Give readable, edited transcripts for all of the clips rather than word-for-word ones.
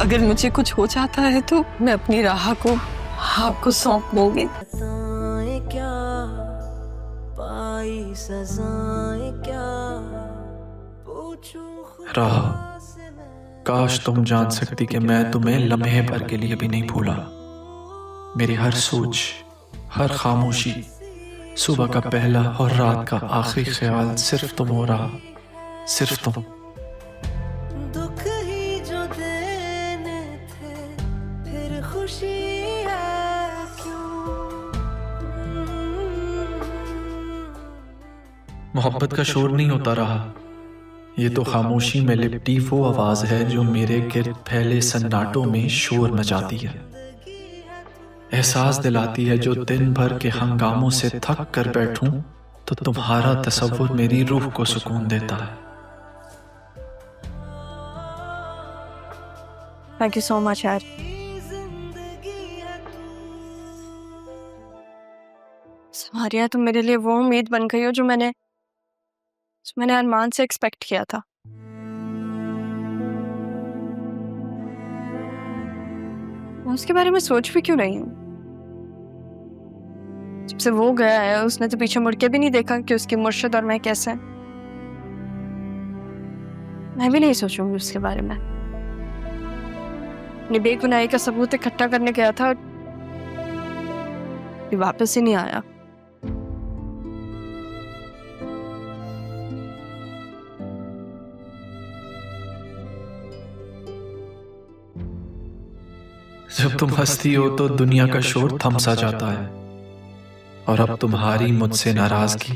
अगर मुझे कुछ हो जाता है तो मैं अपनी राह को आपको सौंप दूंगी। क्या पाई सजाएं क्या पूछूं राह, काश तुम जान सकती कि मैं तुम्हें लम्हे भर के लिए भी नहीं भूला। मेरी हर सोच, हर खामोशी, सुबह का पहला और रात का आखिरी ख्याल सिर्फ तुम हो रहा, सिर्फ तुम। दुख ही जो देने थे फिर खुशी है क्यों। मोहब्बत का शोर नहीं होता रहा, ये तो खामोशी में लिपटी वो आवाज है जो मेरे गिर्द फैले सन्नाटों में शोर मचाती है, एहसास दिलाती है जो दिन भर के हंगामों से थक कर बैठूं तो तुम्हारा तसव्वुर मेरी रूह को सुकून देता है। थैंक यू सो मच यार। समारिया, तुम मेरे लिए वो उम्मीद बन गई हो जो मैंने अरमान से एक्सपेक्ट किया था। मैं उसके बारे में सोच भी क्यों रही हूँ? जब से वो गया है उसने तो पीछे मुड़ के भी नहीं देखा कि उसकी मुर्शिद और मैं कैसे हैं। मैं भी नहीं सोचूंगी उसके बारे में। अपनी बेगुनाही का सबूत इकट्ठा करने गया था, वापस ही नहीं आया। जब तुम हंसती हो तो दुनिया का शोर थम सा जाता है, और अब तुम्हारी मुझसे नाराजगी,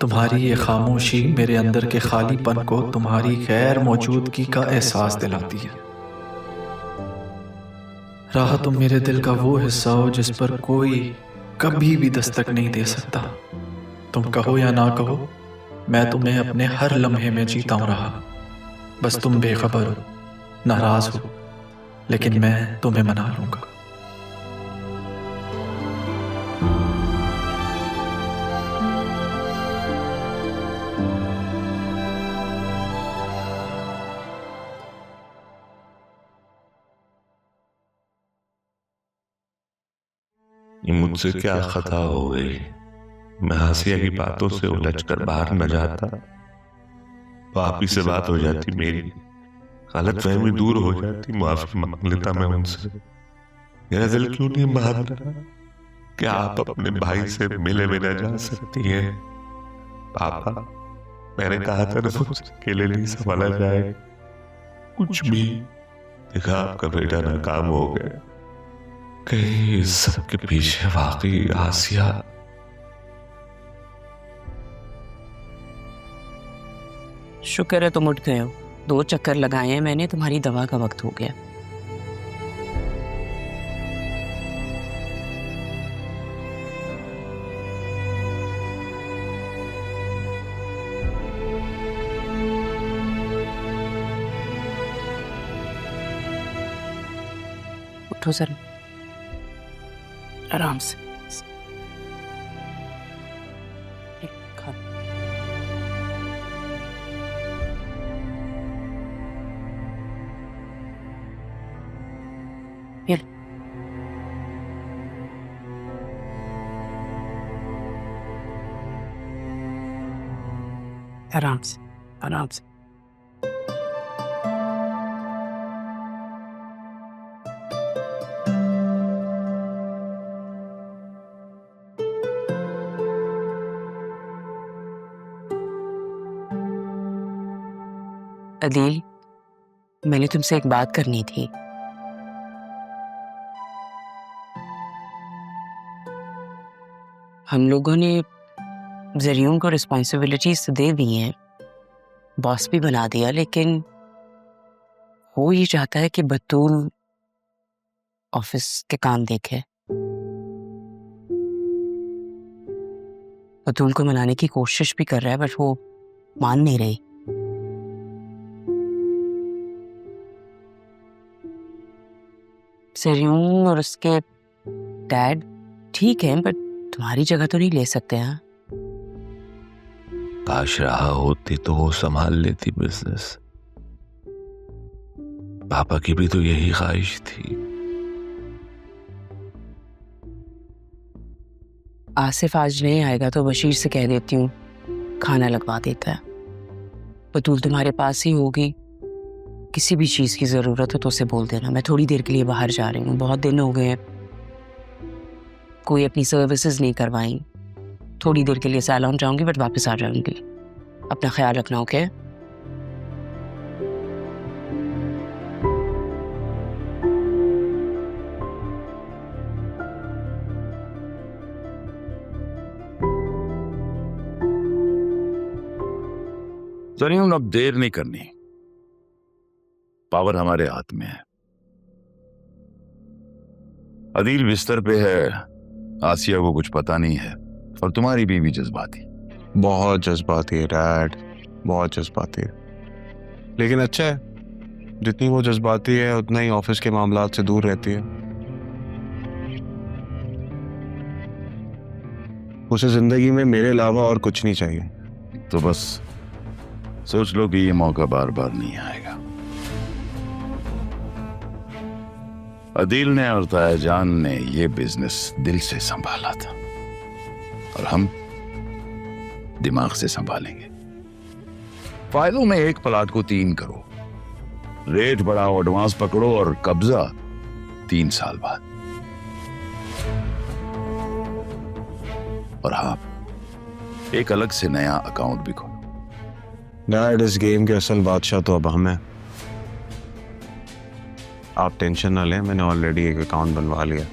तुम्हारी ये खामोशी मेरे अंदर के खालीपन को तुम्हारी गैर मौजूदगी का एहसास दिलाती है। राह, तुम मेरे दिल का वो हिस्सा हो जिस पर कोई कभी भी दस्तक नहीं दे सकता। तुम कहो या ना कहो, मैं तुम्हें अपने हर लम्हे में जीता हूं रहा। बस तुम बेखबर हो, नाराज हो, लेकिन मैं तुम्हें मना लूंगा। ये मुझसे क्या खता हो गई। मैं हासिया की बातों से उलझकर बाहर न जाता तो आप ही से बात हो जाती, मेरी गलतफहमी दूर हो जाती, माफी मांग लेता मैं उनसे। मेरा दिल क्यों नहीं मान रहा? क्या आप अपने भाई से मिले बिना जा सकती हैं? पापा, मैंने कहा था ना मुझसे अकेले नहीं संभाला जाए। कुछ भी देखा, आपका बेटा नाकाम हो गया। कहीं इस सब के पीछे वाकई आसिया? शुक्र है तुम उठ गए हो। 2 चक्कर लगाए हैं मैंने, तुम्हारी दवा का वक्त हो गया। उठो सर, आराम से। आराम से, आराम से। अदील, मैंने तुमसे एक बात करनी थी। हम लोगों ने ज़रियून को रिस्पॉन्सिबिलिटीज तो दे दी हैं, बॉस भी बना दिया, लेकिन वो ये चाहता है कि बतूल ऑफिस के काम देखे। बतूल को मनाने की कोशिश भी कर रहा है, बट वो मान नहीं रही। ज़रियून और उसके डैड ठीक है, बट तुम्हारी जगह तो नहीं ले सकते हैं। काश राह होती तो वो संभाल लेती बिजनेस। पापा की भी तो यही ख्वाहिश थी। आसिफ आज नहीं आएगा तो बशीर से कह देती हूँ खाना लगवा देता है। बतूल तुम्हारे पास ही होगी, किसी भी चीज की जरूरत हो तो उसे बोल देना। मैं थोड़ी देर के लिए बाहर जा रही हूँ, बहुत दिन हो गए हैं कोई अपनी सर्विसेज नहीं करवाई। थोड़ी देर के लिए सैलून जाऊंगी बट वापस आ जाऊंगी। अपना ख्याल रखना, ओके? जरीन, अब देर नहीं करनी, पावर हमारे हाथ में है। अदील बिस्तर पे है, आसिया को कुछ पता नहीं है, और तुम्हारी बीवी जज्बाती। बहुत जज्बाती है डैड, बहुत जज्बाती है। लेकिन अच्छा है, जितनी वो जज्बाती है उतना ही ऑफिस के मामलात से दूर रहती है। उसे जिंदगी में मेरे अलावा और कुछ नहीं चाहिए। तो बस सोच लो कि ये मौका बार बार नहीं आएगा। अदील ने और तायाजान ने ये बिजनेस दिल से संभाला था, और हम दिमाग से संभालेंगे। फायदों में एक प्लाट को 3 करो, रेट बढ़ाओ, एडवांस पकड़ो, और कब्जा 3 साल बाद। और हाँ, एक अलग से नया अकाउंट भी खोलो। डैड, इस गेम के असल बादशाह तो अब हम हैं। आप टेंशन ना लें, मैंने ऑलरेडी एक अकाउंट बनवा लिया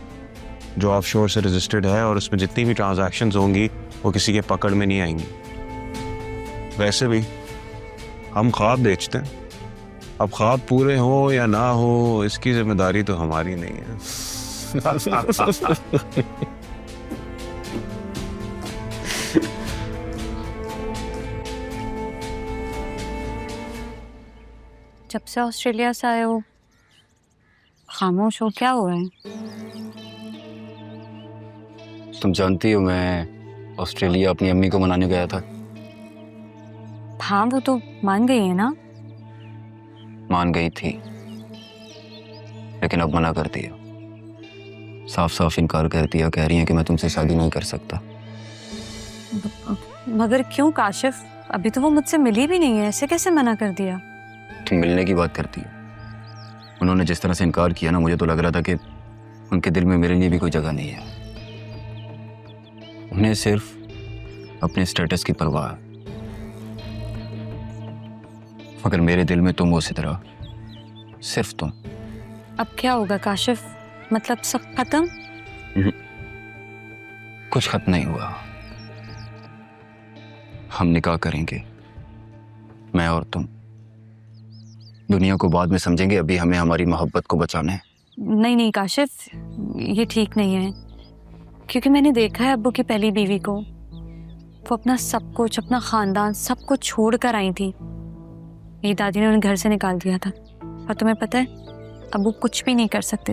जो ऑफशोर से रजिस्टर्ड है, और उसमें जितनी भी ट्रांजैक्शंस होंगी वो किसी के पकड़ में नहीं आएंगी। वैसे भी हम ख्वाब बेचते हैं, अब ख्वाब पूरे हो या ना हो इसकी जिम्मेदारी तो हमारी नहीं है। जब से ऑस्ट्रेलिया से आए हो खामोश हो, क्या हुआ है? तुम जानती हो मैं ऑस्ट्रेलिया अपनी अम्मी को मनाने गया था। हाँ, वो तो मान गई है ना? मान गई थी, लेकिन अब मना कर दिया, साफ साफ इनकार कर दिया। कह रही है कि मैं तुमसे शादी नहीं कर सकता। मगर क्यों काशिफ, अभी तो वो मुझसे मिली भी नहीं है, ऐसे कैसे मना कर दिया? तुम मिलने की बात करती हो। उन्होंने जिस तरह से इनकार किया ना, मुझे तो लग रहा था कि उनके दिल में मेरे लिए भी कोई जगह नहीं है। उन्हें सिर्फ अपने स्टेटस की परवाह है, मगर मेरे दिल में तुम हो सितरा, सिर्फ तुम। अब क्या होगा काशिफ, मतलब सब खत्म? कुछ खत्म नहीं हुआ। हम निकाह करेंगे, मैं और तुम। दुनिया को बाद में समझेंगे, अभी हमें हमारी मोहब्बत को बचाना है। नहीं नहीं काशिफ, ये ठीक नहीं है, क्योंकि मैंने देखा है अब्बू की पहली बीवी को, वो अपना सब कुछ, अपना खानदान सब कुछ छोड़ कर आई थी। मेरी दादी ने उन्हें घर से निकाल दिया था, और तुम्हें पता है अब्बू कुछ भी नहीं कर सकते